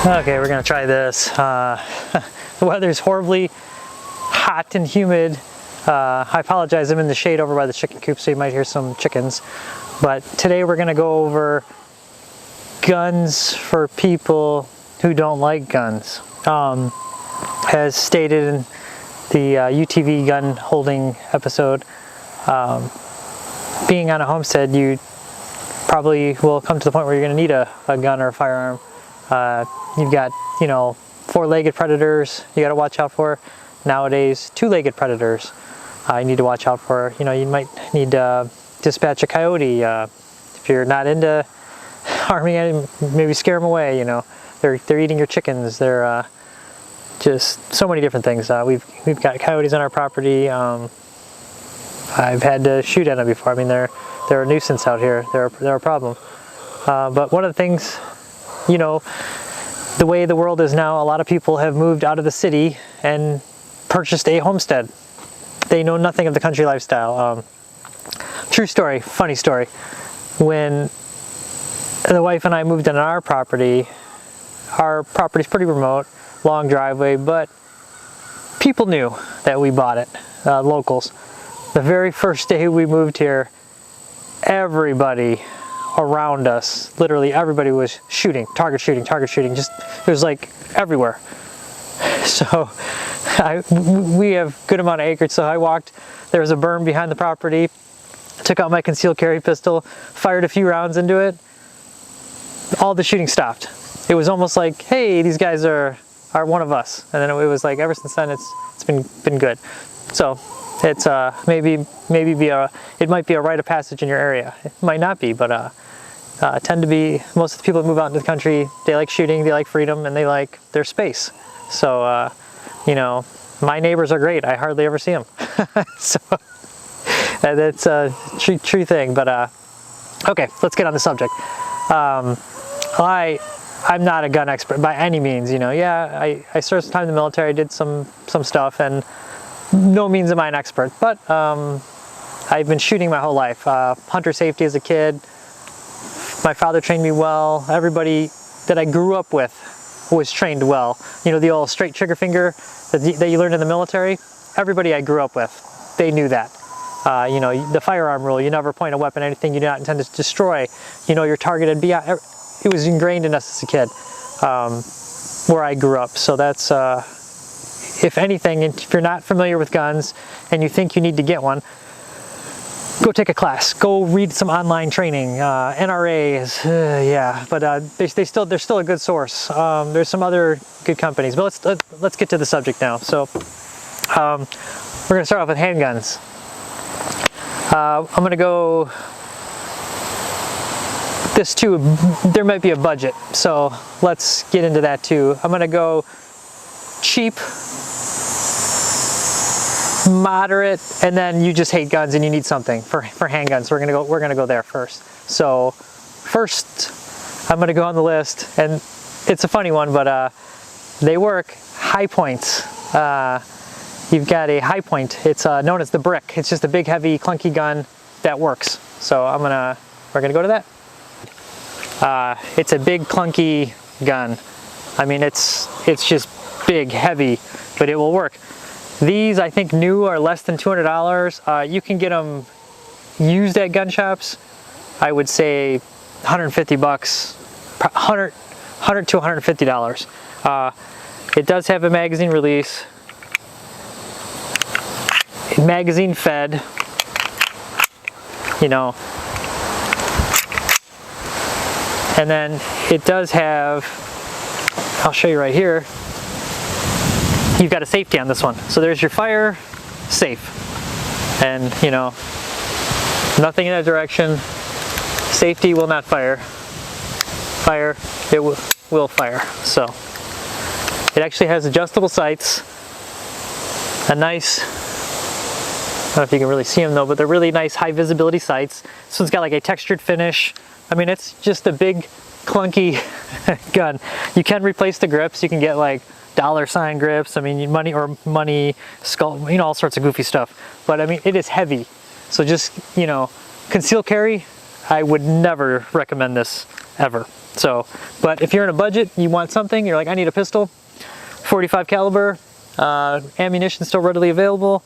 Okay, we're gonna try this. The weather's horribly hot and humid. I apologize, I'm in the shade over by the chicken coop, so you might hear some chickens. But today we're gonna go over guns for people who don't like guns. As stated in the UTV gun holding episode, being on a homestead, you probably will come to the point where you're gonna need a gun or a firearm. You've got, you know, four-legged predators you got to watch out for. Nowadays, two-legged predators you need to watch out for. You know, you might need to dispatch a coyote. If you're not into harming any, maybe scare them away. You know, they're eating your chickens. They're just so many different things. We've got coyotes on our property. I've had to shoot at them before. I mean, they're a nuisance out here. They're a problem. But one of the things, you know, the way the world is now, a lot of people have moved out of the city and purchased a homestead. They know nothing of the country lifestyle. True story, funny story. When the wife and I moved on our property's pretty remote, long driveway, but people knew that we bought it, locals. The very first day we moved here, everybody around us, literally everybody was shooting, target shooting, just, it was like everywhere. So we have a good amount of acreage, so I walked, there was a berm behind the property, took out my concealed carry pistol, fired a few rounds into it, all the shooting stopped. It was almost like, hey, these guys are one of us. And then it was like, ever since then it's been good. So it's it might be a rite of passage in your area. It might not be, but tend to be, most of the people that move out into the country, they like shooting, they like freedom, and they like their space. So, you know, my neighbors are great. I hardly ever see them. So that's a true thing. But okay, let's get on the subject. I'm not a gun expert by any means. You know, yeah, I served some time in the military. I did some stuff, and no means am I an expert. But I've been shooting my whole life. Hunter safety as a kid. My father trained me well. Everybody that I grew up with was trained well. You know, the old straight trigger finger that you learned in the military? Everybody I grew up with, they knew that. You know, the firearm rule, you never point a weapon at anything you do not intend to destroy. You know, you're targeted beyond. It was ingrained in us as a kid, where I grew up. So that's, if anything, if you're not familiar with guns and you think you need to get one, go take a class. Go read some online training. NRA is, yeah, but they're still a good source. There's some other good companies, but let's get to the subject now. So we're gonna start off with handguns. I'm gonna go this too. There might be a budget, so let's get into that too. I'm gonna go cheap, moderate, and then you just hate guns and you need something for handguns. We're gonna go there first. So first I'm gonna go on the list, and it's a funny one, but they work. Highpoints. You've got a Highpoint. It's known as the brick. It's just a big, heavy, clunky gun that works. So we're gonna go to that. It's a big, clunky gun. I mean, it's just big, heavy, but it will work. These, I think, new are less than $200. You can get them used at gun shops. I would say 150 bucks, 100 to $150. It does have a magazine release, magazine fed, you know, and then it does have, I'll show you right here, you've got a safety on this one. So there's your fire, safe, and you know, nothing in that direction. Safety will not fire. Fire, it will fire. So it actually has adjustable sights, a nice, I don't know if you can really see them though, but they're really nice high visibility sights. This one's got like a textured finish. I mean, it's just a big clunky gun. You can replace the grips. You can get like $sign grips. I mean, money skull, you know, all sorts of goofy stuff. But I mean, it is heavy. So just, you know, concealed carry, I would never recommend this ever. So, but if you're in a budget, you want something, you're like, I need a pistol, 45 caliber, ammunition still readily available.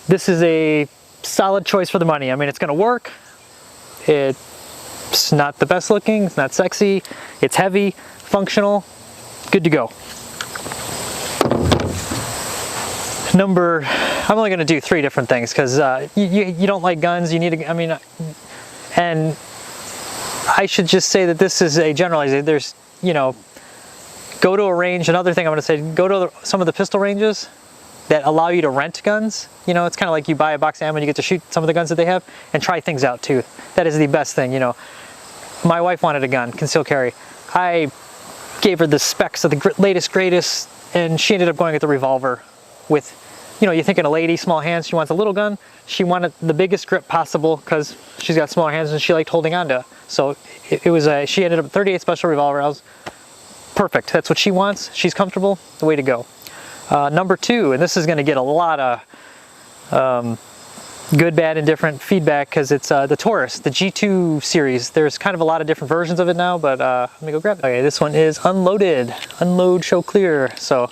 This is a solid choice for the money. I mean, it's gonna work. It's not the best looking, it's not sexy, it's heavy, functional, good to go. I'm only gonna do 3 different things because you don't like guns, you need to, I mean, and I should just say that this is a generalization. There's, you know, go to a range. Another thing I'm gonna say, go to some of the pistol ranges that allow you to rent guns. You know, it's kind of like you buy a box of ammo and you get to shoot some of the guns that they have and try things out too. That is the best thing, you know. My wife wanted a gun, concealed carry. I gave her the specs of the latest, greatest, and she ended up going with the revolver with, you know, you're thinking a lady, small hands, she wants a little gun. She wanted the biggest grip possible because she's got smaller hands and she liked holding on to. So it was she ended up 38 special revolver. I was perfect. That's what she wants. She's comfortable. The way to go. Number 2, and this is going to get a lot of good, bad, and different feedback because it's the Taurus, the G2 series. There's kind of a lot of different versions of it now, but let me go grab it. Okay, this one is unloaded. Unload, show clear. So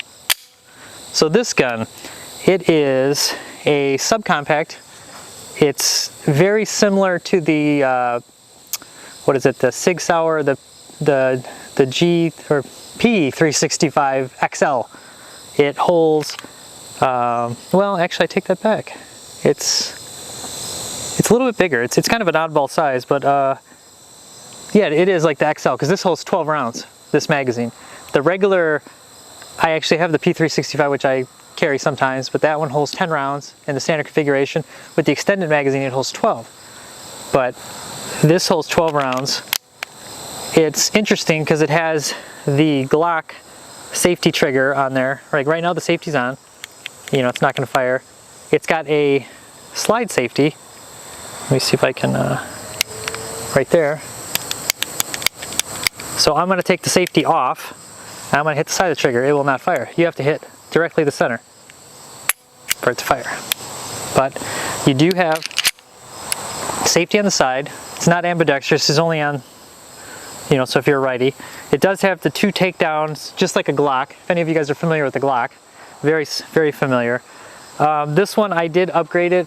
this gun, it is a subcompact. It's very similar to the what is it? The Sig Sauer, the G or P365 XL. It holds. Well, actually, I take that back. It's a little bit bigger. It's kind of an oddball size, but yeah, it is like the XL because this holds 12 rounds. This magazine. The regular, I actually have the P365, which I carry sometimes, but that one holds 10 rounds in the standard configuration. With the extended magazine, it holds 12. But this holds 12 rounds. It's interesting because it has the Glock safety trigger on there. Like right now, the safety's on. You know, it's not going to fire. It's got a slide safety. Let me see if I can, right there. So I'm going to take the safety off. I'm going to hit the side of the trigger. It will not fire. You have to hit directly the center for it to fire. But you do have safety on the side. It's not ambidextrous. It's only on, you know, so if you're a righty. It does have the 2 takedowns, just like a Glock. If any of you guys are familiar with the Glock, very, very familiar. This one, I did upgrade it.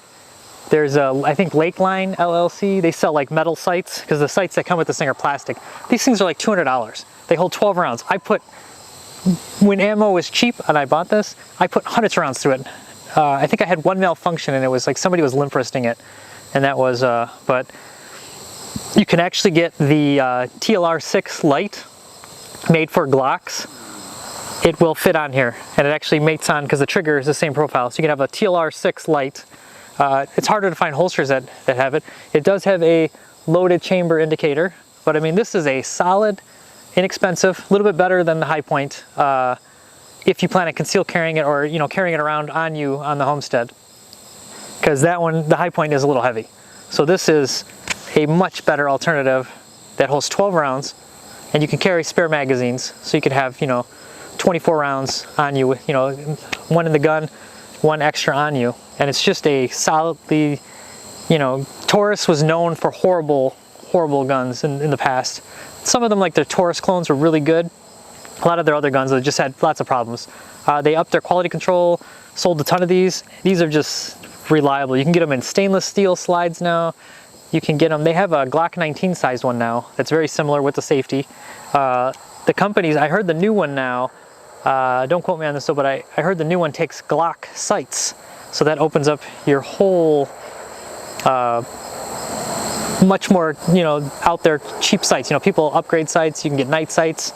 There's a, I think Lakeline LLC, they sell like metal sights because the sights that come with this thing are plastic. These things are like $200. They hold 12 rounds. When ammo was cheap and I bought this, I put hundreds of rounds through it. I think I had one malfunction and it was like somebody was limp wristing it. And that was, but you can actually get the TLR6 Lite made for Glocks. It will fit on here and it actually mates on because the trigger is the same profile. So you can have a TLR6 Lite. It's harder to find holsters that have it. It does have a loaded chamber indicator, but I mean, this is a solid, inexpensive, a little bit better than the Highpoint if you plan on concealed carrying it or, you know, carrying it around on you on the Homestead. Because that one, the Highpoint is a little heavy. So this is a much better alternative that holds 12 rounds and you can carry spare magazines. So you could have, you know, 24 rounds on you with, you know, one in the gun, one extra on you. And it's just a solidly, you know, Taurus was known for horrible guns in the past. Some of them, like their Taurus clones, were really good. A lot of their other guns, they just had lots of problems. They upped their quality control, sold a ton of these. These are just reliable. You can get them in stainless steel slides now. You can get them, they have a Glock 19 sized one now that's very similar with the safety. The companies, I heard the new one now, don't quote me on this though, but I heard the new one takes Glock sights. So that opens up your whole, much more, you know, out there cheap sights. You know, people upgrade sights, you can get night sights.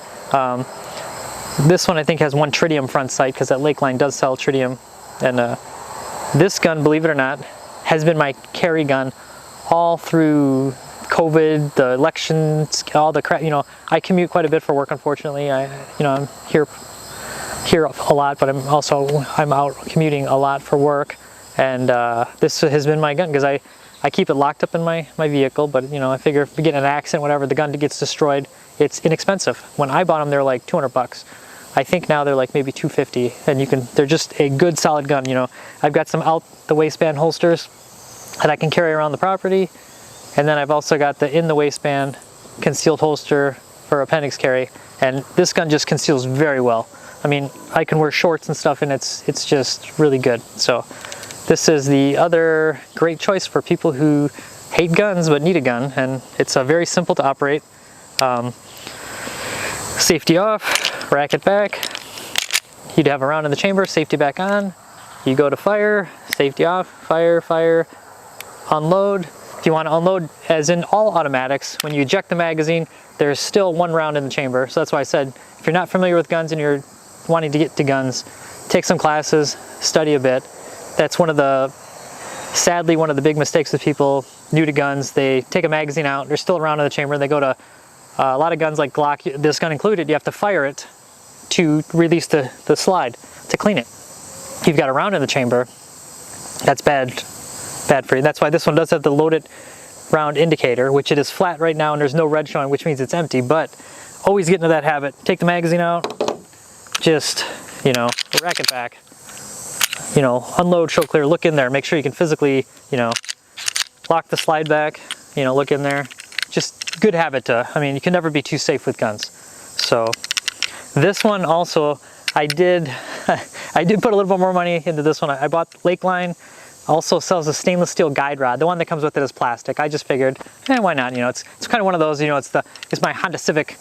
This one I think has one tritium front sight because that Lakeline does sell tritium. And this gun, believe it or not, has been my carry gun all through COVID, the elections, all the crap. You know, I commute quite a bit for work, unfortunately. I'm here a lot, but I'm out commuting a lot for work. And this has been my gun because I keep it locked up in my vehicle. But you know, I figure if we get in an accident, whatever, the gun gets destroyed. It's inexpensive. When I bought them, they're like $200. I think now they're like maybe $250, and they're just a good solid gun. You know, I've got some out the waistband holsters that I can carry around the property, And then I've also got the in the waistband concealed holster for appendix carry, and this gun just conceals very well. I mean, I can wear shorts and stuff and it's just really good. So this is the other great choice for people who hate guns but need a gun, and it's very simple to operate. Safety off, rack it back. You'd have a round in the chamber, safety back on. You go to fire, safety off, fire, fire, unload. If you want to unload, as in all automatics, when you eject the magazine, there's still one round in the chamber. So that's why I said, if you're not familiar with guns and you're wanting to get to guns, take some classes, study a bit. That's sadly, one of the big mistakes with people new to guns. They take a magazine out, there's still a round in the chamber, and they go to a lot of guns like Glock, this gun included, you have to fire it to release the slide, to clean it. You've got a round in the chamber, that's bad for you. That's why this one does have the loaded round indicator, which it is flat right now and there's no red showing, which means it's empty. But always get into that habit. Take the magazine out, just, you know, rack it back, you know, unload, show clear, look in there, make sure you can physically, you know, lock the slide back, you know, look in there. Just good habit to, I mean, you can never be too safe with guns. So this one also, I did put a little bit more money into this one. I bought Lakeline, also sells a stainless steel guide rod. The one that comes with it is plastic. I just figured, why not? You know, it's kind of one of those, you know, it's my Honda Civic,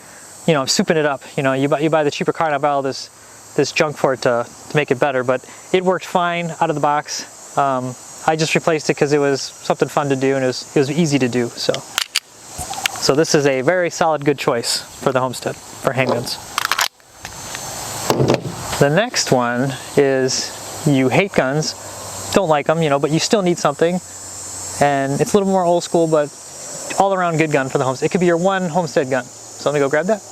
you know, I'm souping it up. You know, you buy the cheaper car and I buy all this junk for it to make it better, but it worked fine out of the box. I just replaced it because it was something fun to do and it was easy to do. So this is a very solid, good choice for the Homestead for handguns. The next one is you hate guns, don't like them, you know, but you still need something, and it's a little more old school, but all around good gun for the Homestead. It could be your one Homestead gun. So let me go grab that.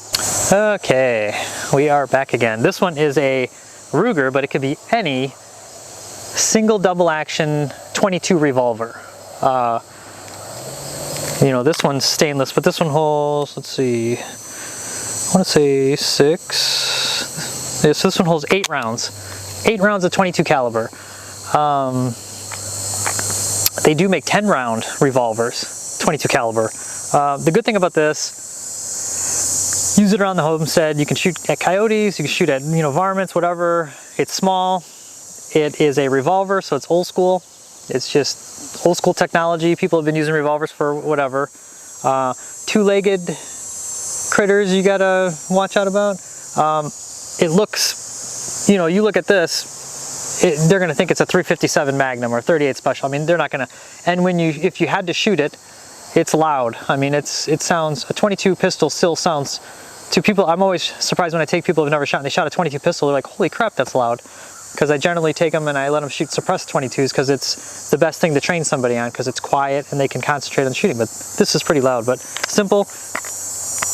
Okay, we are back again. This one is a Ruger, but it could be any single double action 22 revolver. You know, this one's stainless, but this one holds, let's see, I want to say 6. Yes, this one holds 8 rounds. 8 rounds of 22 caliber. They do make 10 round revolvers, 22 caliber. The good thing about this, use it around the Homestead. You can shoot at coyotes, you can shoot at, you know, varmints, whatever. It's small. It is a revolver, so it's old school. It's just old school technology. People have been using revolvers for whatever. Two-legged critters you gotta watch out about. It looks, you know, you look at this, they're gonna think it's a 357 Magnum or 38 Special. I mean, they're not gonna, and if you had to shoot it, it's loud. I mean, it sounds, a 22 pistol still sounds, to people, I'm always surprised when I take people who've never shot and they shot a 22 pistol, they're like, holy crap, that's loud. Because I generally take them and I let them shoot suppressed 22s because it's the best thing to train somebody on, because it's quiet and they can concentrate on shooting. But this is pretty loud, but simple.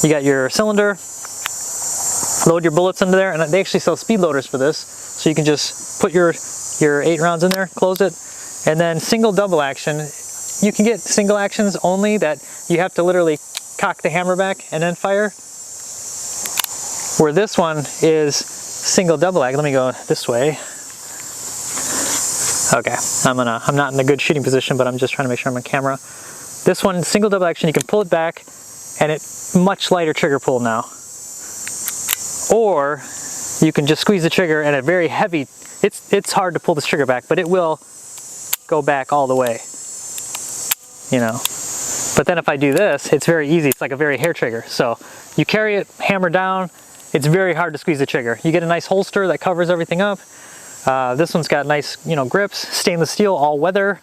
You got your cylinder, load your bullets into there, and they actually sell speed loaders for this. So you can just put your 8 rounds in there, close it, and then single double action. You can get single actions only that you have to literally cock the hammer back and then fire. Where this one is single double action. Let me go this way. Okay, I'm not in a good shooting position, but I'm just trying to make sure I'm on camera. This one, single double action, you can pull it back, and it's much lighter trigger pull now. Or you can just squeeze the trigger and a very heavy, it's hard to pull this trigger back, but it will go back all the way, you know. But then if I do this, it's very easy. It's like a very hair trigger. So you carry it, hammer down, it's very hard to squeeze the trigger. You get a nice holster that covers everything up. This one's got nice, you know, grips, stainless steel, all weather.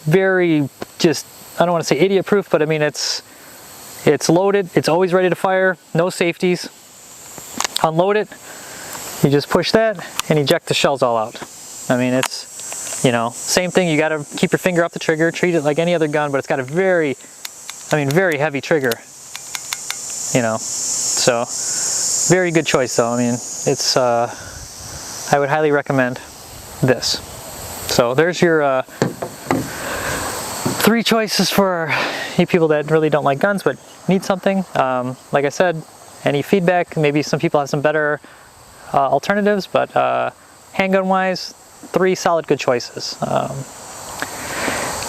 Very just, I don't want to say idiot proof, but I mean, it's loaded. It's always ready to fire. No safeties. Unload it. You just push that and eject the shells all out. I mean, it's, you know, same thing. You got to keep your finger off the trigger, treat it like any other gun, but it's got a very, I mean, very heavy trigger, you know. So very good choice though. I mean, it's, I would highly recommend this. So there's your 3 choices for you people that really don't like guns but need something. Like I said, any feedback, maybe some people have some better alternatives, but handgun wise, 3 solid good choices.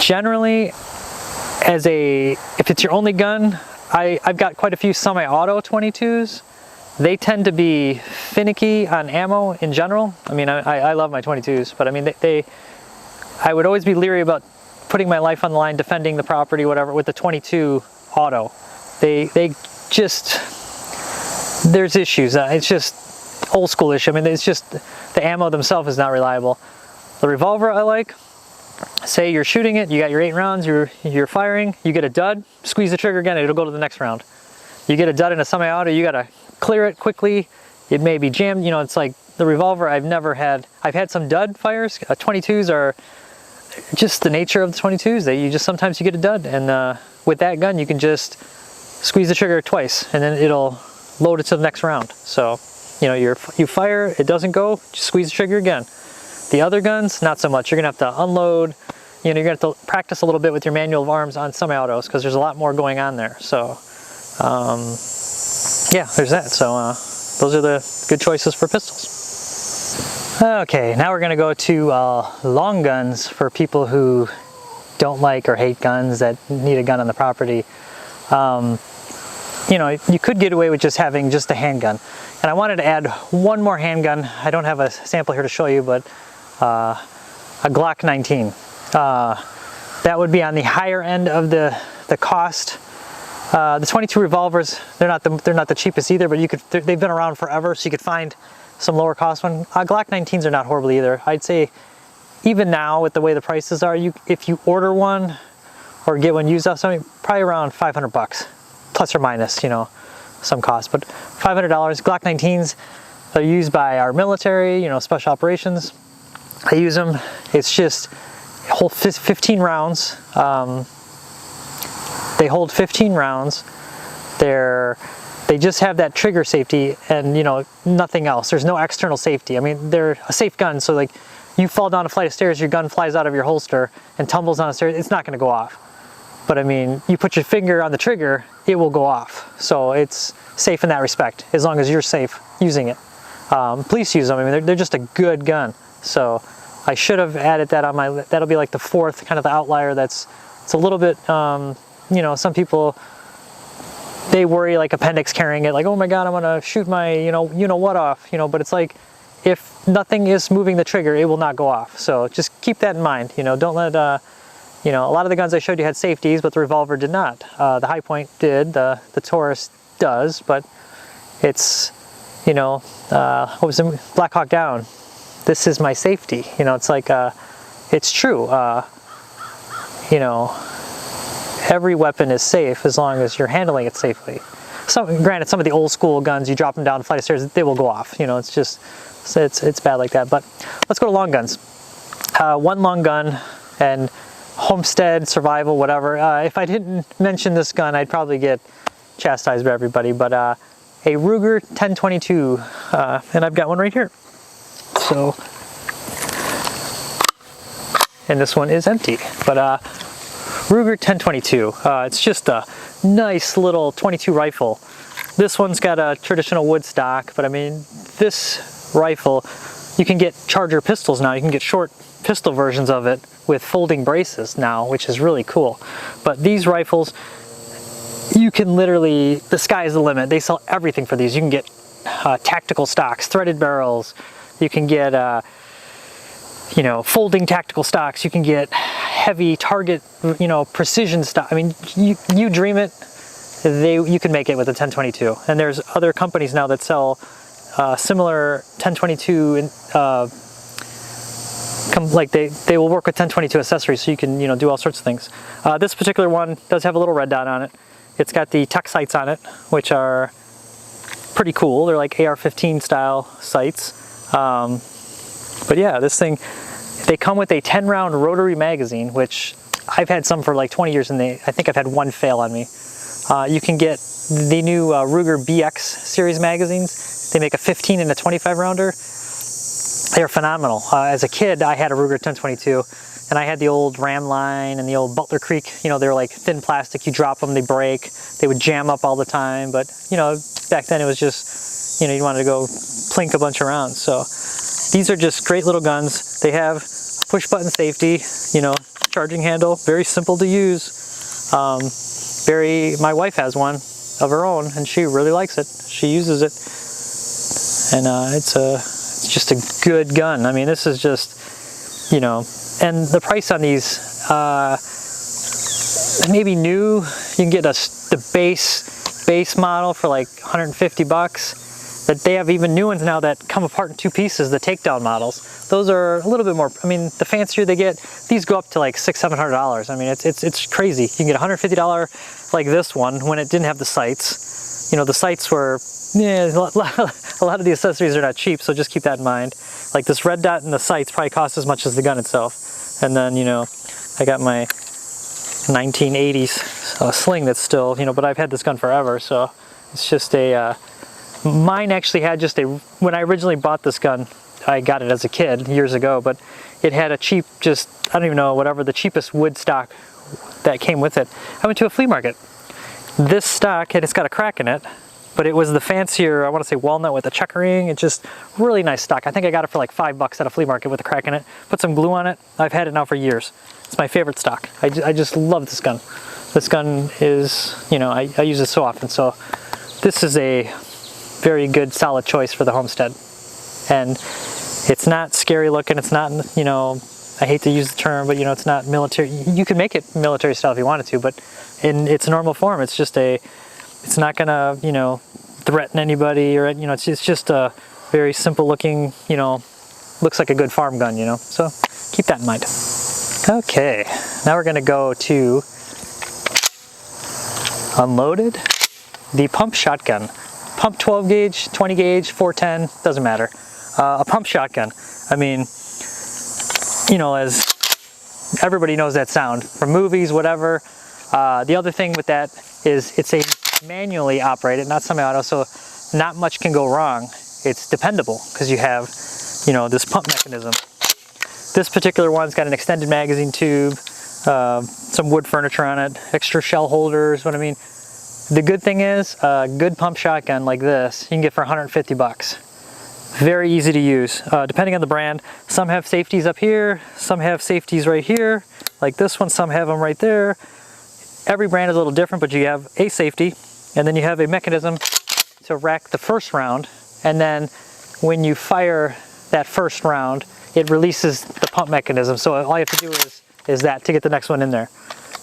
Generally, if it's your only gun, I've got quite a few semi-auto 22s. They tend to be finicky on ammo in general. I mean, I love my 22s, but I mean, I would always be leery about putting my life on the line, defending the property, whatever, with the 22 auto. They just, there's issues. It's just old school issue. I mean, it's just the ammo themselves is not reliable. The revolver I like. Say you're shooting it, you got your 8 rounds, you're firing, you get a dud, squeeze the trigger again, it'll go to the next round. You get a dud in a semi-auto, you gotta clear it quickly. It may be jammed, you know, it's like the revolver I've had some dud fires. 22s are just the nature of the 22s. Sometimes you get a dud, and with that gun you can just squeeze the trigger twice and then it'll load it to the next round. So, you know, you fire, it doesn't go, just squeeze the trigger again. The other guns, not so much. You're gonna have to unload, you know, you're gonna have to practice a little bit with your manual of arms on semi-autos because there's a lot more going on there. So, yeah, there's that. So those are the good choices for pistols. Okay, now we're gonna go to long guns for people who don't like or hate guns, that need a gun on the property. You know, you could get away with just having just a handgun. And I wanted to add one more handgun. I don't have a sample here to show you, but a Glock 19. That would be on the higher end of the cost. The 22 revolvers, they're not the cheapest either, but they've been around forever, so you could find some lower cost one. Glock 19s are not horrible either. I'd say even now with the way the prices are, if you order one or get one used off something, probably around 500 bucks, plus or minus, you know, some cost, but $500. Glock 19s, they're used by our military, you know, special operations. I use them. It's just hold 15 rounds. They hold 15 rounds. They just have that trigger safety and, you know, nothing else. There's no external safety. I mean, they're a safe gun, so like you fall down a flight of stairs, your gun flies out of your holster and tumbles down the stairs, it's not going to go off. But I mean, you put your finger on the trigger, it will go off. So it's safe in that respect, as long as you're safe using it. Police use them. I mean, they're just a good gun. So I should have added that on my, that'll be like the fourth kind of the outlier. It's a little bit, you know, some people, they worry like appendix carrying it, like, oh my God, I'm gonna shoot my, you know what off, you know, but it's like, if nothing is moving the trigger, it will not go off. So just keep that in mind, you know, don't let, you know, a lot of the guns I showed you had safeties, but the revolver did not. The Highpoint did, the Taurus does, but it's, you know, what was it, Black Hawk Down, this is my safety, you know, it's like, it's true, you know, every weapon is safe as long as you're handling it safely. Granted, some of the old school guns, you drop them down a flight of stairs, they will go off, you know, it's just, it's bad like that. But let's go to long guns. One long gun and Homestead, survival, whatever. If I didn't mention this gun, I'd probably get chastised by everybody, but a Ruger 1022, and I've got one right here. So, and this one is empty, but Ruger 1022, it's just a nice little 22 rifle. This one's got a traditional wood stock, but I mean, this rifle, you can get Charger pistols now. You can get short pistol versions of it with folding braces now, which is really cool. But these rifles, you can literally, the sky is the limit. They sell everything for these. You can get tactical stocks, threaded barrels. You can get, you know, folding tactical stocks. You can get heavy target, you know, precision stock. I mean, you dream it, you can make it with a 1022. And there's other companies now that sell similar 1022, like they will work with 1022 accessories, so you can, you know, do all sorts of things. This particular one does have a little red dot on it. It's got the tech sights on it, which are pretty cool. They're like AR-15 style sights. But yeah, this thing, they come with a 10-round rotary magazine, which I've had some for like 20 years, and I think I've had one fail on me. You can get the new Ruger BX series magazines. They make a 15 and a 25 rounder. They're phenomenal. As a kid, I had a Ruger 1022, and I had the old Ram Line and the old Butler Creek. You know, they're like thin plastic. You drop them, they break. They would jam up all the time. But, you know, back then it was just, you know, you wanted to go plink a bunch of rounds. So these are just great little guns. They have push button safety, you know, charging handle, very simple to use. My wife has one of her own, and she really likes it. She uses it, and it's just a good gun. I mean, this is just, you know, and the price on these, maybe new, you can get the base model for like 150 bucks. But they have even new ones now that come apart in two pieces, the takedown models. Those are a little bit more, I mean, the fancier they get, these go up to like $600–700. I mean, it's crazy. You can get a $150 like this one when it didn't have the sights. You know, the sights were, yeah, a lot of the accessories are not cheap, so just keep that in mind. Like this red dot and the sights probably cost as much as the gun itself. And then, you know, I got my 1980s sling that's still, you know, but I've had this gun forever, so it's just a, mine actually had just a, when I originally bought this gun, I got it as a kid years ago, but it had a cheap, just, I don't even know, whatever, the cheapest wood stock that came with it. I went to a flea market. This stock, and it's got a crack in it, but it was the fancier, I want to say walnut with a checkering. It's just really nice stock. I think I got it for like $5 at a flea market with a crack in it. Put some glue on it. I've had it now for years. It's my favorite stock. I just love this gun. This gun is, you know, I use it so often. So this is a very good, solid choice for the Homestead. And it's not scary looking. It's not, you know, I hate to use the term, but you know, it's not military. You can make it military style if you wanted to, but in its normal form, it's just a, it's not gonna, you know, threaten anybody, or, you know, it's just a very simple looking, you know, looks like a good farm gun, you know, so keep that in mind. Okay, now we're gonna go to unloaded, the pump shotgun. Pump 12 gauge, 20 gauge, 410, doesn't matter. A pump shotgun, I mean, you know, as everybody knows that sound from movies, whatever. The other thing with that is it's a manually operated, not semi-auto, so not much can go wrong. It's dependable because you have, you know, this pump mechanism. This particular one's got an extended magazine tube, some wood furniture on it, extra shell holders. What I mean, the good thing is a good pump shotgun like this you can get for 150 bucks. Very easy to use, depending on the brand. Some have safeties up here, some have safeties right here, like this one, some have them right there. Every brand is a little different, but you have a safety, and then you have a mechanism to rack the first round, and then when you fire that first round, it releases the pump mechanism. So all you have to do is that to get the next one in there.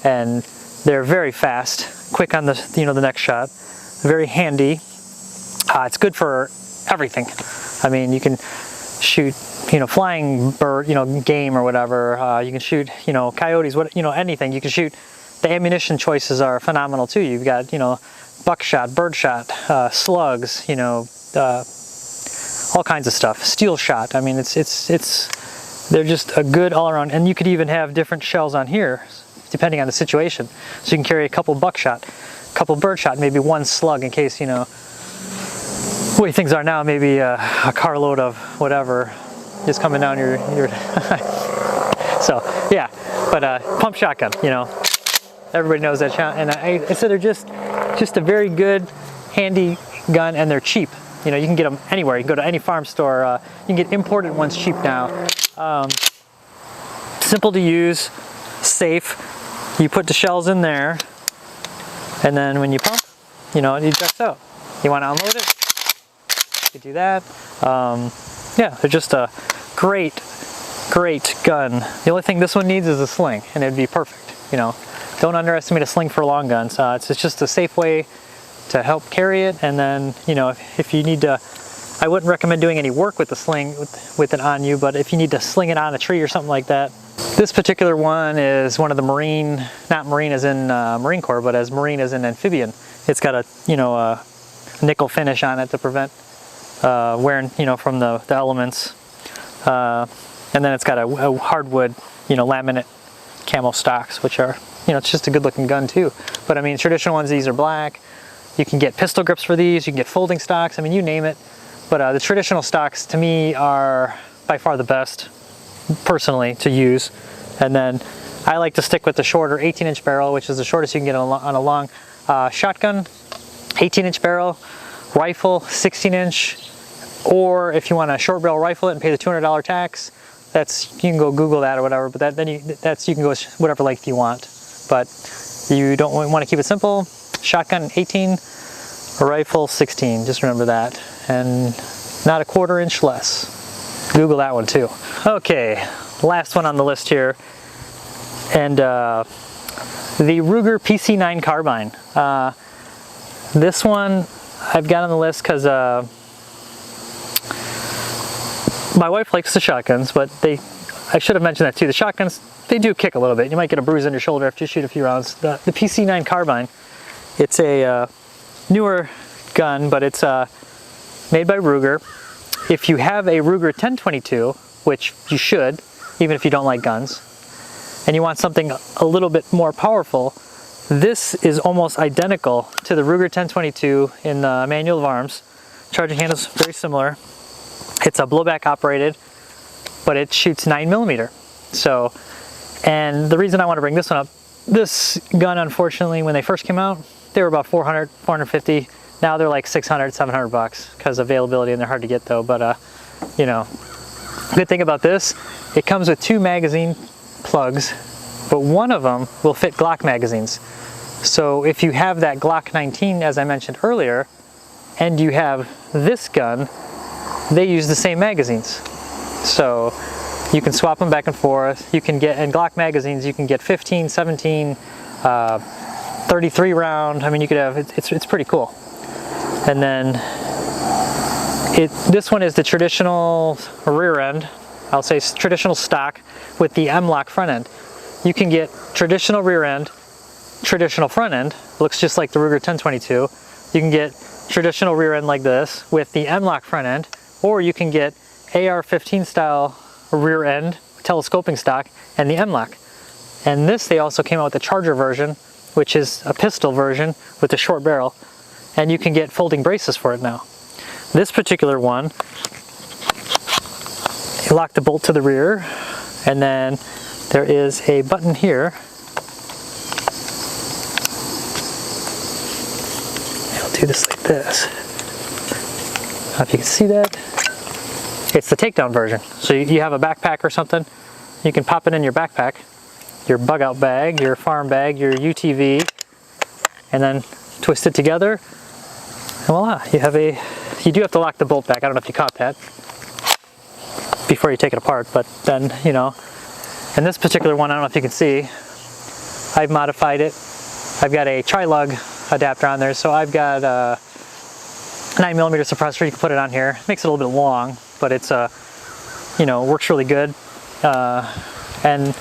And they're very fast, quick on the, you know, the next shot, very handy. It's good for everything. I mean, you can shoot, you know, flying bird, you know, game or whatever. You can shoot, you know, coyotes, what, you know, anything. You can shoot. The ammunition choices are phenomenal too. You've got, you know, buckshot, birdshot, slugs, you know, all kinds of stuff. Steel shot. I mean, they're just a good all around. And you could even have different shells on here, depending on the situation. So you can carry a couple buckshot, a couple birdshot, maybe one slug in case, you know, the way things are now, maybe a carload of whatever is coming down your so yeah, but pump shotgun, you know, everybody knows that shot. And I said they're just a very good, handy gun, and they're cheap. You know, you can get them anywhere. You can go to any farm store. You can get imported ones cheap now. Simple to use, safe. You put the shells in there, and then when you pump, you know, it ejects out. You want to unload it, you do that. Yeah, they're just a great gun. The only thing this one needs is a sling, and it'd be perfect. You know, don't underestimate a sling for long guns. It's just a safe way to help carry it. And then, you know, if you need to, I wouldn't recommend doing any work with the sling with it on you, but if you need to sling it on a tree or something like that. This particular one is one of the Marine, not Marine as in Marine Corps, but as Marine as in amphibian. It's got a, you know, a nickel finish on it to prevent wearing, you know, from the elements. And then it's got a hardwood, you know, laminate camo stocks, which are, you know, it's just a good looking gun too. But I mean, traditional ones, these are black. You can get pistol grips for these, you can get folding stocks, I mean, you name it. But the traditional stocks to me are by far the best, personally, to use. And then I like to stick with the shorter 18-inch barrel, which is the shortest you can get on a long shotgun. 18-inch barrel, rifle, 16-inch, or if you want a short barrel rifle it and pay the $200 tax, you can go Google that or whatever. But you can go whatever length you want. But You don't want to keep it simple. Shotgun 18, rifle 16, just remember that. And not a 1/4 inch less. Google that one too. Okay, last one on the list here. And the Ruger PC9 carbine. This one I've got on the list because my wife likes the shotguns, but I should have mentioned that too. The shotguns, they do kick a little bit. You might get a bruise on your shoulder after you shoot a few rounds. The PC9 carbine, it's a newer gun, but it's made by Ruger. If you have a Ruger 1022, which you should, even if you don't like guns, and you want something a little bit more powerful, this is almost identical to the Ruger 1022 in the manual of arms. Charging handle is very similar. It's a blowback operated, but it shoots 9mm. So, and the reason I want to bring this one up, this gun, unfortunately, when they first came out, they were about 400, 450. Now they're like 600, 700 bucks because availability, and they're hard to get though. But you know, good thing about this, it comes with 2 magazine plugs, but one of them will fit Glock magazines. So if you have that Glock 19, as I mentioned earlier, and you have this gun, they use the same magazines. So you can swap them back and forth. You can get, in Glock magazines, you can get 15, 17, 33 round. I mean, you could have, it's pretty cool. And then this one is the traditional rear end. I'll say traditional stock with the M-lock front end. You can get traditional rear end, traditional front end, looks just like the Ruger 1022. You can get traditional rear end like this with the M-lock front end, or you can get AR-15 style rear end, telescoping stock, and the M-lock. And this, they also came out with the Charger version, which is a pistol version with a short barrel, and you can get folding braces for it now. This particular one, you lock the bolt to the rear, and then there is a button here. I'll do this like this. I don't know if you can see that. It's the takedown version. So you have a backpack or something, you can pop it in your backpack, your Bugout bag, your farm bag, your UTV, and then twist it together, and voila, you have a, you do have to lock the bolt back. I don't know if you caught that before you take it apart, but then, you know, and this particular one, I don't know if you can see, I've modified it. I've got a tri-lug adapter on there, so I've got a 9mm suppressor. You can put it on here. It makes it a little bit long, but it's you know, works really good. And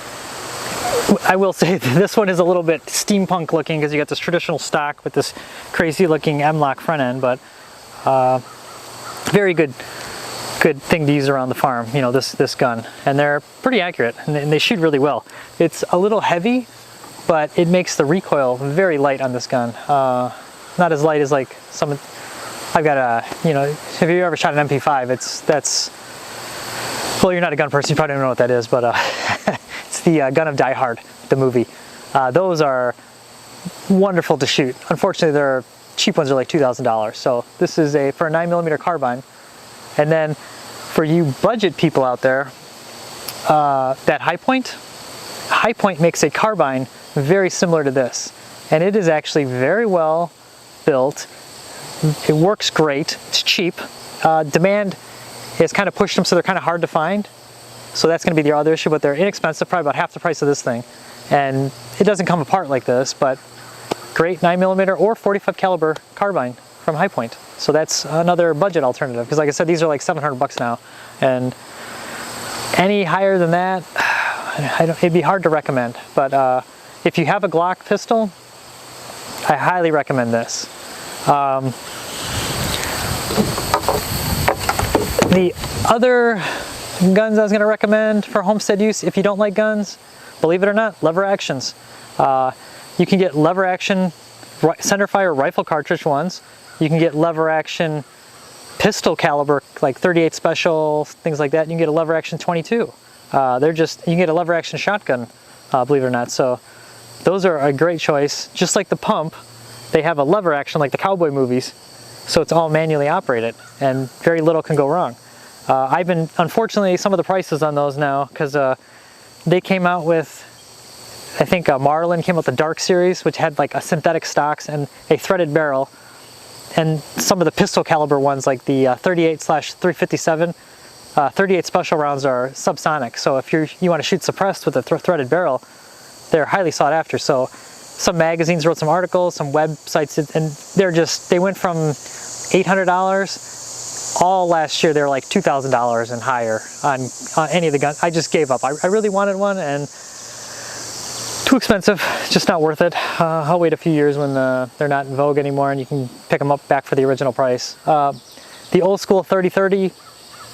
I will say that this one is a little bit steampunk looking because you got this traditional stock with this crazy looking M-lock front end, but very good thing to use around the farm, you know, this gun. And they're pretty accurate, and they shoot really well. It's a little heavy, but it makes the recoil very light on this gun. Not as light as like some, I've got a, you know, if you ever shot an MP5, that's, well, you're not a gun person, you probably don't know what that is, but it's the Gun of Die Hard, the movie. Those are wonderful to shoot. Unfortunately, their cheap ones are like $2,000. So this is for a 9mm carbine. And then for you budget people out there, that Highpoint makes a carbine very similar to this. And it is actually very well built. It works great. It's cheap. Demand has kind of pushed them, so they're kind of hard to find. So that's going to be the other issue, but they're inexpensive, probably about half the price of this thing. And it doesn't come apart like this, but great 9mm or 45 caliber carbine from Highpoint. So that's another budget alternative, because like I said, these are like 700 bucks now. And any higher than that, it'd be hard to recommend. But if you have a Glock pistol, I highly recommend this. The other guns I was going to recommend for homestead use, if you don't like guns, believe it or not, lever actions. You can get lever action centerfire rifle cartridge ones. You can get lever action pistol caliber, like 38 special, things like that. You can get a lever action 22. You can get a lever action shotgun, believe it or not. So those are a great choice. Just like the pump, they have a lever action like the cowboy movies. So it's all manually operated, and very little can go wrong. Unfortunately, some of the prices on those now, because they came out with I think Marlin came out with the Dark series, which had like a synthetic stocks and a threaded barrel. And some of the pistol caliber ones, like the 38/357, 38 special rounds are subsonic. So if you want to shoot suppressed with a threaded barrel, they're highly sought after. So some magazines wrote some articles, some websites, and they went from $800 all last year. They were like $2,000 and higher on any of the guns. I just gave up. I really wanted one, and too expensive, just not worth it. I'll wait a few years when they're not in vogue anymore and you can pick them up back for the original price. The old school 30-30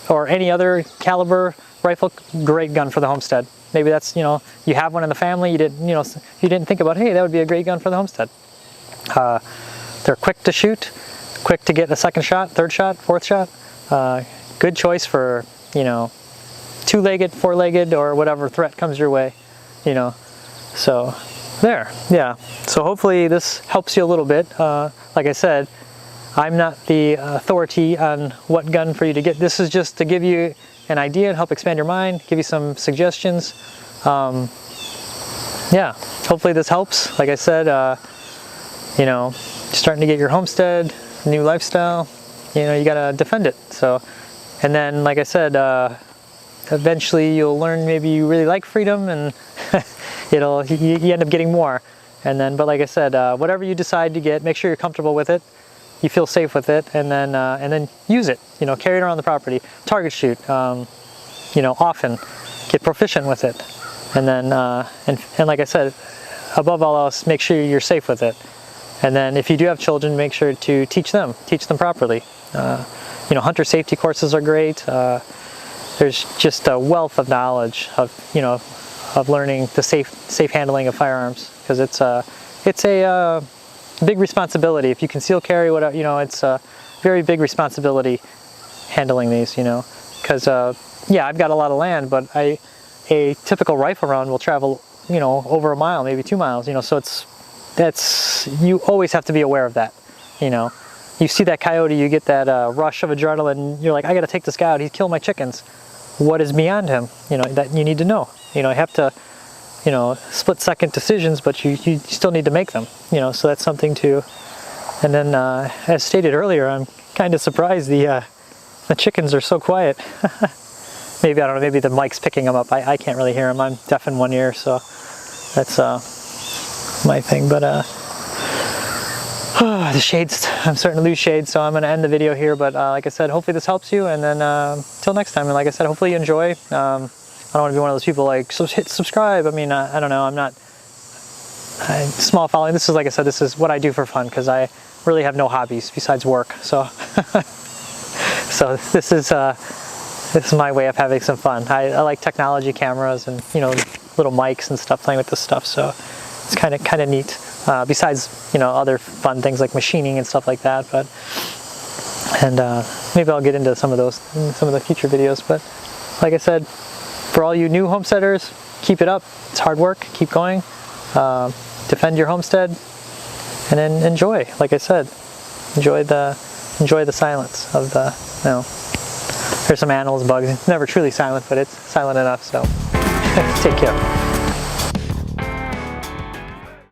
or any other caliber rifle, great gun for the Homestead. Maybe that's, you know, you have one in the family, you didn't think about, hey, that would be a great gun for the Homestead. They're quick to shoot, quick to get a second shot, third shot, fourth shot. Good choice for, you know, two-legged, four-legged, or whatever threat comes your way, you know. So there, yeah. So hopefully this helps you a little bit. Like I said, I'm not the authority on what gun for you to get. This is just to give you an idea and help expand your mind, give you some suggestions. Yeah, hopefully this helps. Like I said, you know, starting to get your homestead, new lifestyle, you know, you gotta defend it. So, and then like I said, eventually you'll learn maybe you really like freedom, and you end up getting more. And then, but like I said, whatever you decide to get, make sure you're comfortable with it, you feel safe with it, and then use it. You know, carry it around the property, target shoot. You know, often get proficient with it, and then and like I said, above all else, make sure you're safe with it. And then if you do have children, make sure to teach them properly. You know, hunter safety courses are great. There's just a wealth of knowledge of, you know, of learning the safe handling of firearms, because it's a big responsibility. If you conceal carry, whatever, you know, it's a very big responsibility handling these, you know, because yeah, I've got a lot of land, but a typical rifle round will travel, you know, over a mile, maybe 2 miles, you know, so you always have to be aware of that. You know, you see that coyote, you get that rush of adrenaline, you're like, I gotta take this guy out, he's killing my chickens. What is beyond him, you know, that you need to know. You know, you have to, you know, split-second decisions, but you still need to make them, you know, so that's something to. And then, as stated earlier, I'm kind of surprised the chickens are so quiet. Maybe, I don't know, maybe the mic's picking them up. I can't really hear them. I'm deaf in one ear, so that's my thing. But the shades, I'm starting to lose shade, so I'm going to end the video here. But like I said, hopefully this helps you, and then till next time. And like I said, hopefully you enjoy. I don't want to be one of those people like, so hit subscribe. I mean, I don't know, I'm not small following. This is, like I said, this is what I do for fun, because I really have no hobbies besides work. So so this is my way of having some fun. I like technology, cameras, and, you know, little mics and stuff, playing with this stuff. So it's kind of neat. Besides, you know, other fun things like machining and stuff like that. But maybe I'll get into some of those in some of the future videos. But like I said, for all you new homesteaders, keep it up. It's hard work. Keep going. Defend your homestead, and then enjoy. Like I said, enjoy the silence of the, you know. There's some animals, bugs. It's never truly silent, but it's silent enough. So take care.